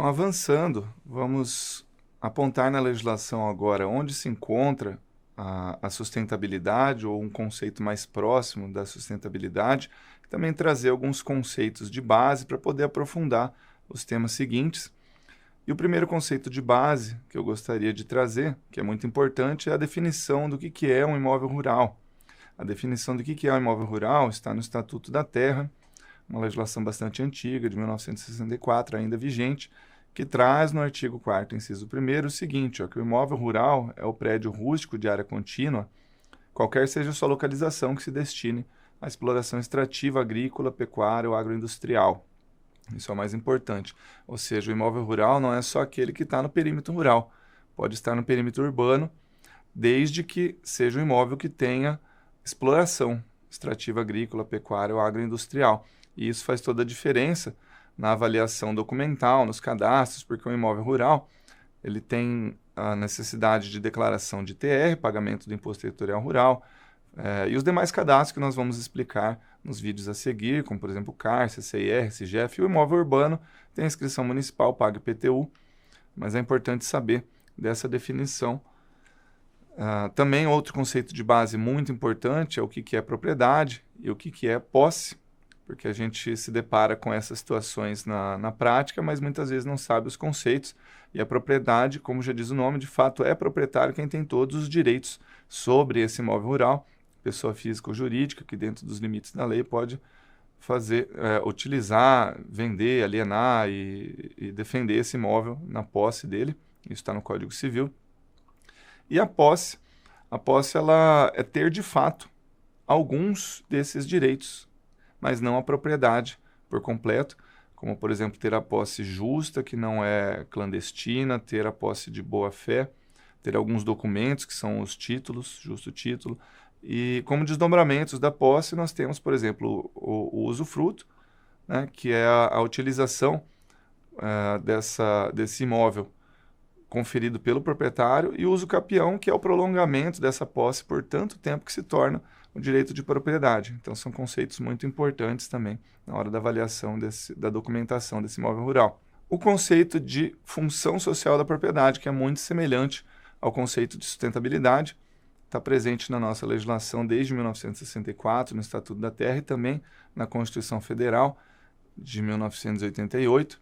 Então, avançando, vamos apontar na legislação agora onde se encontra a sustentabilidade ou um conceito mais próximo da sustentabilidade, e também trazer alguns conceitos de base para poder aprofundar os temas seguintes. E o primeiro conceito de base que eu gostaria de trazer, que é muito importante, é a definição do que é um imóvel rural. A definição do que é um imóvel rural está no Estatuto da Terra, uma legislação bastante antiga, de 1964, ainda vigente, que traz no artigo 4º, inciso 1º, o seguinte, que o imóvel rural é o prédio rústico de área contínua, qualquer seja a sua localização que se destine à exploração extrativa, agrícola, pecuária ou agroindustrial. Isso é o mais importante. Ou seja, o imóvel rural não é só aquele que está no perímetro rural. Pode estar no perímetro urbano, desde que seja um imóvel que tenha exploração extrativa, agrícola, pecuária ou agroindustrial. E isso faz toda a diferença na avaliação documental, nos cadastros, porque o imóvel rural ele tem a necessidade de declaração de TR, pagamento do Imposto Territorial Rural, e os demais cadastros que nós vamos explicar nos vídeos a seguir, como por exemplo o CAR, CCIR, CIGEF, e o imóvel urbano tem a inscrição municipal, paga IPTU, mas é importante saber dessa definição. Também outro conceito de base muito importante é o que é propriedade e o que é posse, porque a gente se depara com essas situações na prática, mas muitas vezes não sabe os conceitos. E a propriedade, como já diz o nome, de fato é proprietário quem tem todos os direitos sobre esse imóvel rural, pessoa física ou jurídica, que dentro dos limites da lei pode fazer, utilizar, vender, alienar e defender esse imóvel na posse dele. Isso está no Código Civil. E a posse ela é ter de fato alguns desses direitos, mas não a propriedade por completo, como, por exemplo, ter a posse justa, que não é clandestina, ter a posse de boa-fé, ter alguns documentos, que são os títulos, justo título, e como desdobramentos da posse, nós temos, por exemplo, o usufruto, né, que é a utilização desse imóvel conferido pelo proprietário, e o uso capião, que é o prolongamento dessa posse por tanto tempo que se torna o direito de propriedade. Então, são conceitos muito importantes também na hora da avaliação da documentação desse imóvel rural. O conceito de função social da propriedade, que é muito semelhante ao conceito de sustentabilidade, está presente na nossa legislação desde 1964, no Estatuto da Terra, e também na Constituição Federal de 1988.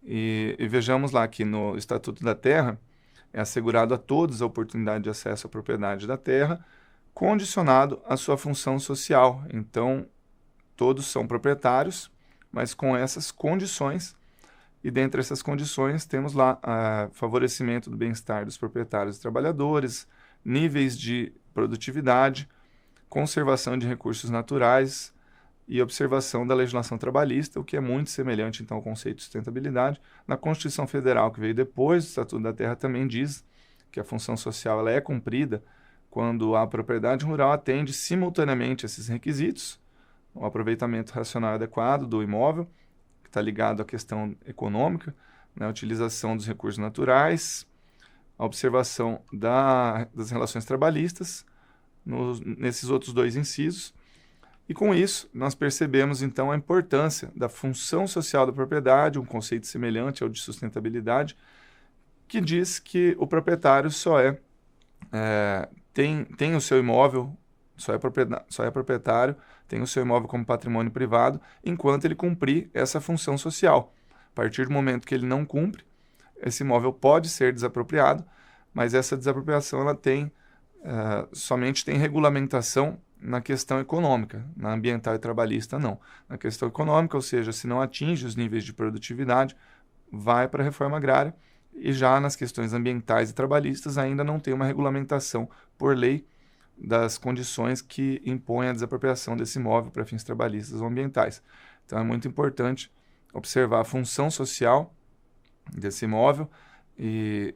E vejamos lá que no Estatuto da Terra é assegurado a todos a oportunidade de acesso à propriedade da terra, condicionado à sua função social. Então, todos são proprietários, mas com essas condições, e dentre essas condições temos lá favorecimento do bem-estar dos proprietários e trabalhadores, níveis de produtividade, conservação de recursos naturais e observação da legislação trabalhista, o que é muito semelhante então ao conceito de sustentabilidade. Na Constituição Federal, que veio depois do Estatuto da Terra, também diz que a função social ela é cumprida quando a propriedade rural atende simultaneamente esses requisitos, o aproveitamento racional e adequado do imóvel, que está ligado à questão econômica, né, a utilização dos recursos naturais, a observação das relações trabalhistas, nesses outros dois incisos. E com isso, nós percebemos então a importância da função social da propriedade, um conceito semelhante ao de sustentabilidade, que diz que o proprietário tem o seu imóvel, só é proprietário, tem o seu imóvel como patrimônio privado, enquanto ele cumprir essa função social. A partir do momento que ele não cumpre, esse imóvel pode ser desapropriado, mas essa desapropriação ela somente tem regulamentação na questão econômica, na ambiental e trabalhista não. Na questão econômica, ou seja, se não atinge os níveis de produtividade, vai para a reforma agrária, e já nas questões ambientais e trabalhistas ainda não tem uma regulamentação por lei das condições que impõem a desapropriação desse imóvel para fins trabalhistas ou ambientais. Então é muito importante observar a função social desse imóvel, e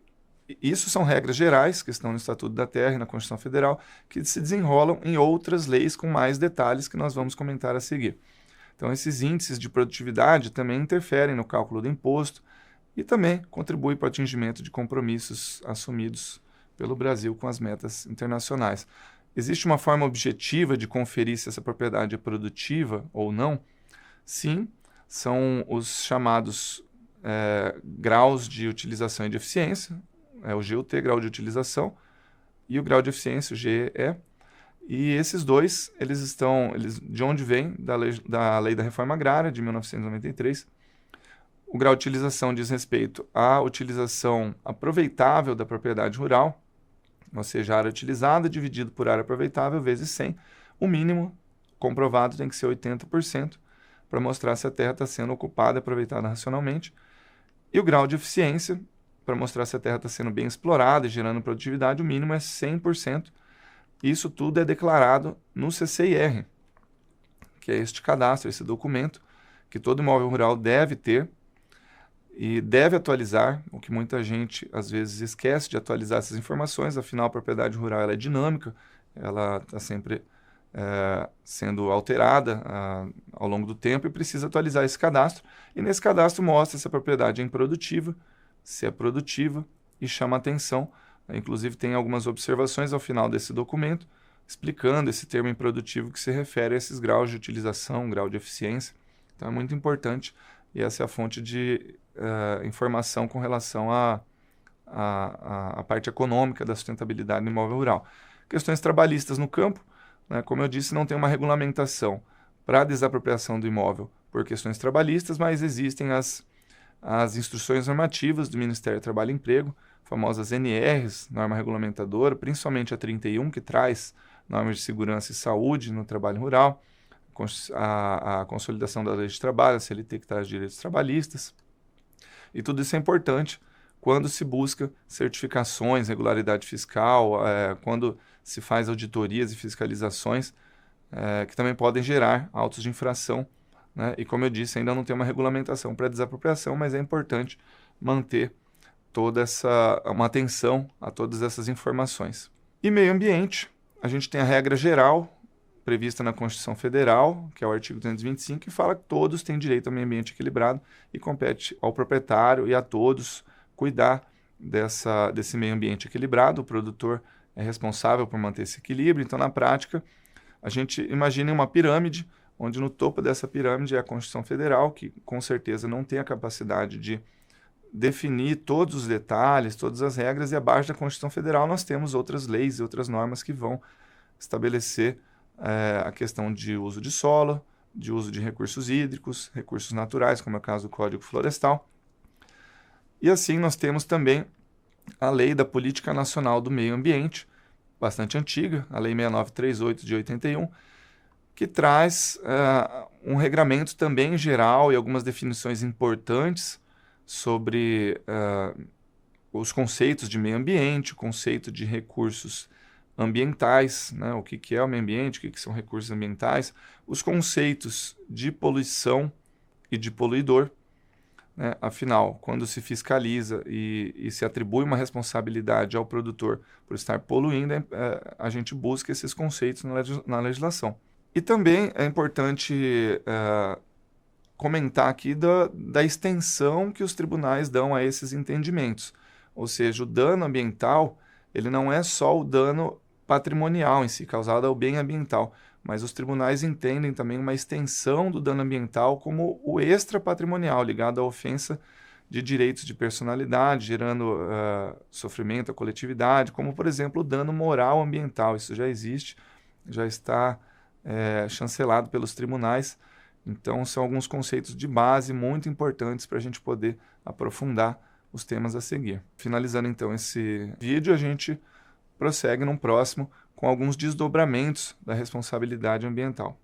isso são regras gerais que estão no Estatuto da Terra e na Constituição Federal, que se desenrolam em outras leis com mais detalhes que nós vamos comentar a seguir. Então, esses índices de produtividade também interferem no cálculo do imposto e também contribuem para o atingimento de compromissos assumidos pelo Brasil com as metas internacionais. Existe uma forma objetiva de conferir se essa propriedade é produtiva ou não? Sim, são os chamados graus de utilização e de eficiência, o GUT, grau de utilização, e o grau de eficiência, o GE. E esses dois, de onde vem? Da Lei da Reforma Agrária, de 1993. O grau de utilização diz respeito à utilização aproveitável da propriedade rural, ou seja, a área utilizada dividido por área aproveitável vezes 100. O mínimo comprovado tem que ser 80%, para mostrar se a terra está sendo ocupada e aproveitada racionalmente. E o grau de eficiência, para mostrar se a terra está sendo bem explorada e gerando produtividade, o mínimo é 100%. Isso tudo é declarado no CCIR, que é este cadastro, esse documento, que todo imóvel rural deve ter e deve atualizar, o que muita gente às vezes esquece de atualizar essas informações. Afinal, a propriedade rural ela é dinâmica, ela está sempre sendo alterada ao longo do tempo e precisa atualizar esse cadastro. E nesse cadastro mostra se a propriedade é improdutiva, se é produtiva e chama atenção. Inclusive tem algumas observações ao final desse documento explicando esse termo improdutivo que se refere a esses graus de utilização, grau de eficiência. Então é muito importante e essa é a fonte de informação com relação à parte econômica da sustentabilidade no imóvel rural. Questões trabalhistas no campo. Como eu disse, não tem uma regulamentação para a desapropriação do imóvel por questões trabalhistas, mas existem as instruções normativas do Ministério do Trabalho e Emprego, famosas NRs, norma regulamentadora, principalmente a 31, que traz normas de segurança e saúde no trabalho rural, a consolidação da lei de trabalho, a CLT, que traz direitos trabalhistas. E tudo isso é importante quando se busca certificações, regularidade fiscal, quando se faz auditorias e fiscalizações, que também podem gerar autos de infração. E como eu disse, ainda não tem uma regulamentação para desapropriação, mas é importante manter uma atenção a todas essas informações. E meio ambiente, a gente tem a regra geral prevista na Constituição Federal, que é o artigo 225, que fala que todos têm direito ao meio ambiente equilibrado e compete ao proprietário e a todos cuidar desse meio ambiente equilibrado. O produtor é responsável por manter esse equilíbrio. Então, na prática, a gente imagina uma pirâmide, onde no topo dessa pirâmide é a Constituição Federal, que com certeza não tem a capacidade de definir todos os detalhes, todas as regras, e abaixo da Constituição Federal nós temos outras leis e outras normas que vão estabelecer a questão de uso de solo, de uso de recursos hídricos, recursos naturais, como é o caso do Código Florestal. E assim nós temos também a Lei da Política Nacional do Meio Ambiente, bastante antiga, a Lei 6938 de 81, que traz um regramento também geral e algumas definições importantes sobre os conceitos de meio ambiente, o conceito de recursos ambientais, o que é o meio ambiente, o que são recursos ambientais, os conceitos de poluição e de poluidor. Afinal, quando se fiscaliza e se atribui uma responsabilidade ao produtor por estar poluindo, a gente busca esses conceitos na legislação. E também é importante comentar aqui da extensão que os tribunais dão a esses entendimentos. Ou seja, o dano ambiental ele não é só o dano patrimonial em si, causado ao bem ambiental, mas os tribunais entendem também uma extensão do dano ambiental como o extrapatrimonial, ligado à ofensa de direitos de personalidade, gerando sofrimento à coletividade, como, por exemplo, o dano moral ambiental. Isso já existe, já está chancelado pelos tribunais. Então, são alguns conceitos de base muito importantes para a gente poder aprofundar os temas a seguir. Finalizando, então, esse vídeo, a gente prossegue num próximo com alguns desdobramentos da responsabilidade ambiental.